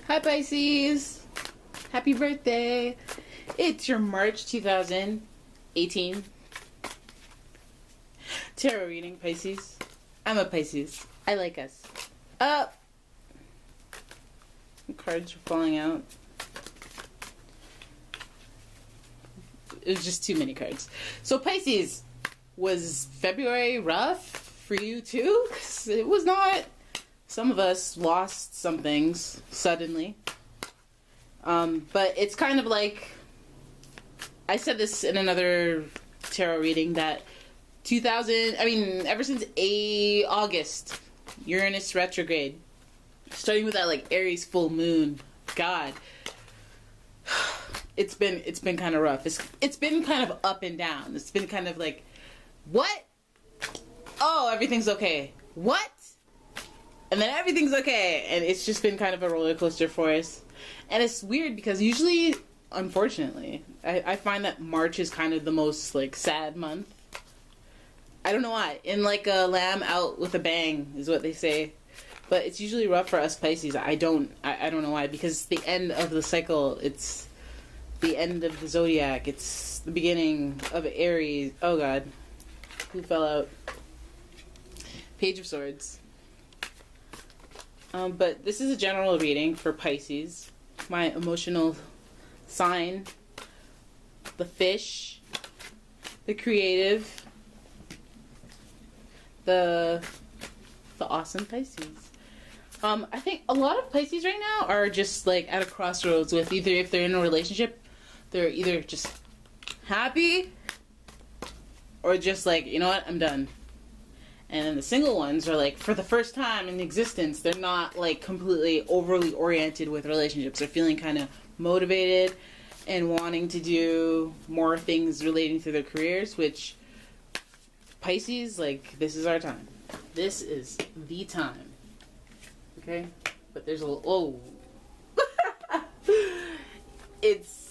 Hi Pisces! Happy birthday! It's your March 2018 tarot reading, Pisces. I'm a Pisces. I like us. The cards are falling out. It was just too many cards. So Pisces, was February rough for you too? 'Cause it was not. Some of us lost some things suddenly. But it's kind of like, I said this in another tarot reading, that ever since August, Uranus retrograde, starting with that like Aries full moon, God, it's been kind of rough. It's been kind of up and down. It's been kind of like, what? Oh, everything's okay. What? And then everything's okay. And it's just been kind of a roller coaster for us. And it's weird because usually, unfortunately, I find that March is kind of the most like sad month. I don't know why. In like a lamb out with a bang is what they say. But it's usually rough for us Pisces. I don't know why. Because it's the end of the cycle. It's the end of the zodiac. It's the beginning of Aries. Oh God. Who fell out? Page of Swords. But this is a general reading for Pisces. My emotional sign. The fish. The creative. The awesome Pisces. I think a lot of Pisces right now are just like at a crossroads with either, if they're in a relationship, they're either just happy or just like, you know what, I'm done. And then the single ones are like, for the first time in existence, they're not like completely overly oriented with relationships. They're feeling kind of motivated and wanting to do more things relating to their careers, which Pisces, like, this is our time. This is the time. Okay? But there's a little, it's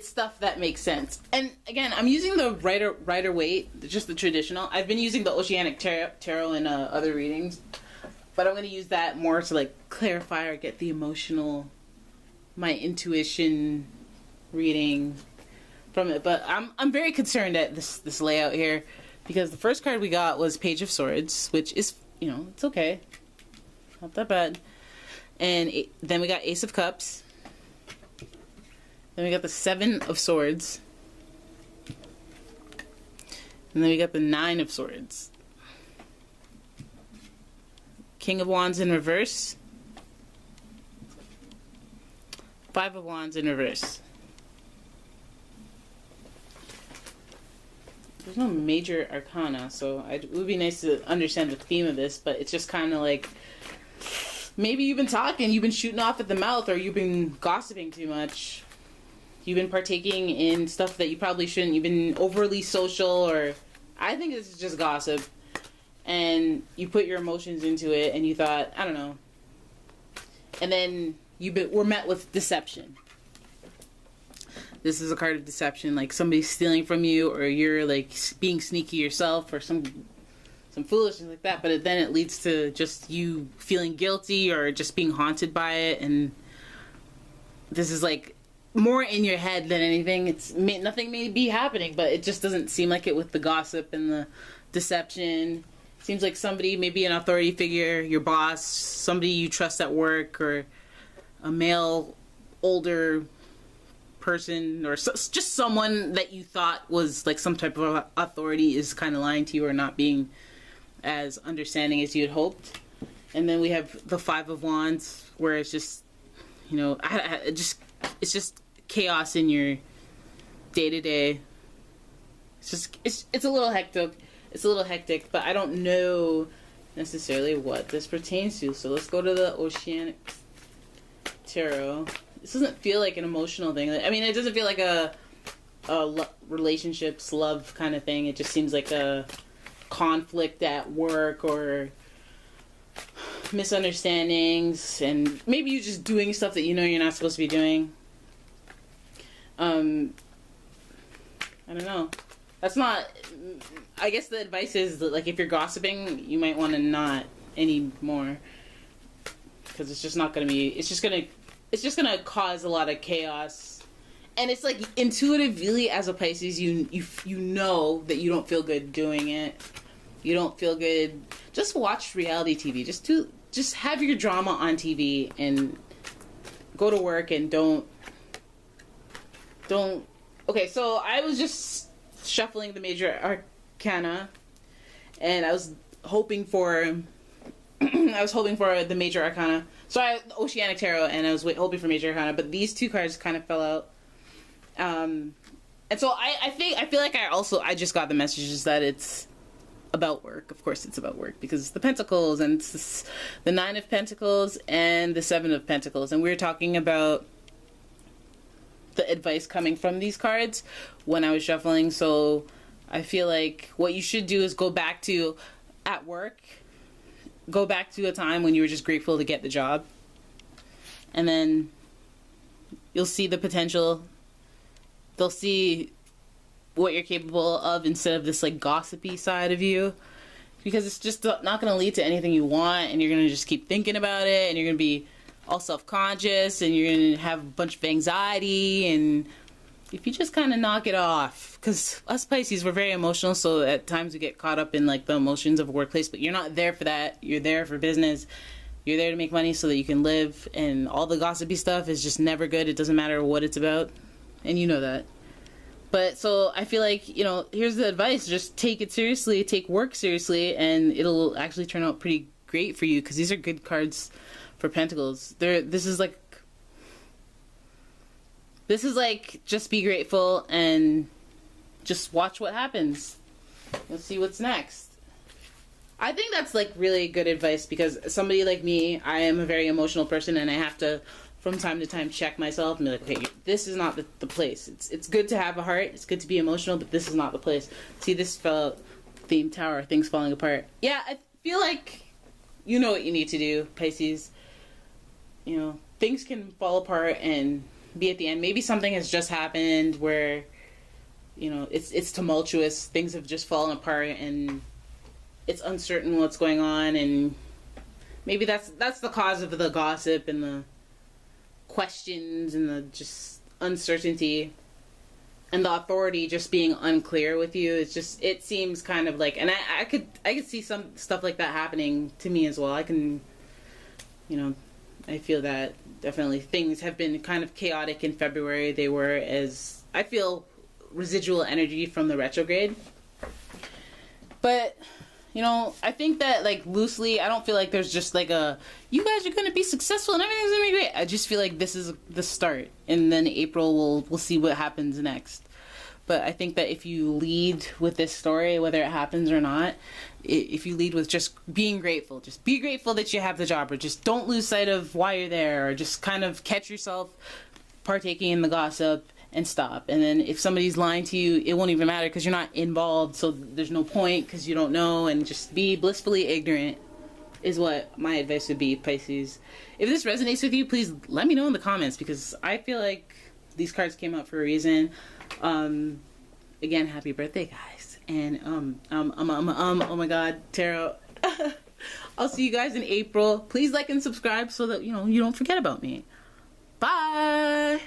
stuff that makes sense. And again, I'm using the Rider-Waite, just the traditional. I've been using the Oceanic Tarot in other readings, but I'm going to use that more to like clarify or get the emotional, my intuition reading from it. But I'm very concerned at this layout here, because the first card we got was Page of Swords, which is, you know, it's okay, not that bad. And then we got Ace of Cups. Then we got the Seven of Swords. And then we got the Nine of Swords. King of Wands in reverse. Five of Wands in reverse. There's no major arcana, so it would be nice to understand the theme of this, but it's just kind of like, maybe you've been talking, you've been shooting off at the mouth, or you've been gossiping too much. You've been partaking in stuff that you probably shouldn't. You've been overly social, or I think this is just gossip. And you put your emotions into it, and you thought, I don't know. And then were met with deception. This is a card of deception, like somebody's stealing from you, or you're like being sneaky yourself, or some foolishness like that. But then it leads to just you feeling guilty or just being haunted by it. And this is like more in your head than anything. Nothing may be happening, but it just doesn't seem like it with the gossip and the deception. Seems like somebody, maybe an authority figure, your boss, somebody you trust at work, or a male, older person, or just someone that you thought was like some type of authority is kind of lying to you, or not being as understanding as you had hoped. And then we have the Five of Wands, where it's just, you know, it's just chaos in your day-to-day. It's a little hectic. It's a little hectic, but I don't know necessarily what this pertains to. So let's go to the Oceanic Tarot. This doesn't feel like an emotional thing. I mean, it doesn't feel like a relationships, love kind of thing. It just seems like a conflict at work, or misunderstandings, and maybe you're just doing stuff that you know you're not supposed to be doing. I don't know. That's not, I guess the advice is that, like, if you're gossiping, you might want to not anymore. because it's just not going to be, it's just going to cause a lot of chaos. And it's like intuitively as a Pisces, you know that you don't feel good doing it. You don't feel good. Just watch reality TV. Just have your drama on TV and go to work and don't. Okay, so I was just shuffling the major arcana, and I was hoping for the major arcana. So I Oceanic Tarot, and I was hoping for major arcana, but these two cards kind of fell out. And so I feel like I just got the messages that it's about work. Of course it's about work because it's the Pentacles, and it's the Nine of Pentacles and the Seven of Pentacles, and we were talking about the advice coming from these cards when I was shuffling. So I feel like what you should do is go back to at work, go back to a time when you were just grateful to get the job, and then you'll see the potential. They'll see what you're capable of instead of this like gossipy side of you, because it's just not going to lead to anything you want, and you're going to just keep thinking about it, and you're going to be all self-conscious, and you're going to have a bunch of anxiety. And if you just kind of knock it off, because us Pisces, we're very emotional, so at times we get caught up in like the emotions of a workplace, but you're not there for that. You're there for business. You're there to make money so that you can live, and all the gossipy stuff is just never good. It doesn't matter what it's about, and you know that. But so I feel like, here's the advice. Just take it seriously, take work seriously, and it'll actually turn out pretty great for you, because these are good cards for Pentacles. This is like just be grateful and just watch what happens. Let's see what's next. I think that's like really good advice, because somebody like me, I am a very emotional person, and I have to from time to time check myself and be like, okay, this is not the place. It's good to have a heart, it's good to be emotional, but this is not the place. See, this fell out, theme tower, things falling apart. Yeah, I feel like you know what you need to do, Pisces. Things can fall apart and be at the end. Maybe something has just happened where it's tumultuous, things have just fallen apart, and it's uncertain what's going on, and maybe that's the cause of the gossip and the questions and the just uncertainty and the authority just being unclear with you. It seems kind of like, and I could see some stuff like that happening to me as well. I can, I feel that definitely things have been kind of chaotic in February. They were, as I feel, residual energy from the retrograde. But I think that, like, loosely, I don't feel like there's just like you guys are going to be successful and everything's going to be great. I just feel like this is the start, and then April we'll see what happens next. But I think that if you lead with this story, whether it happens or not, if you lead with just being grateful, just be grateful that you have the job, or just don't lose sight of why you're there, or just kind of catch yourself partaking in the gossip and stop. And then if somebody's lying to you, it won't even matter because you're not involved, so there's no point because you don't know, and just be blissfully ignorant is what my advice would be, Pisces. If this resonates with you, please let me know in the comments, because I feel like these cards came out for a reason. Again, happy birthday, guys. And oh my god, tarot. I'll see you guys in April. Please like and subscribe so that you don't forget about me. Bye.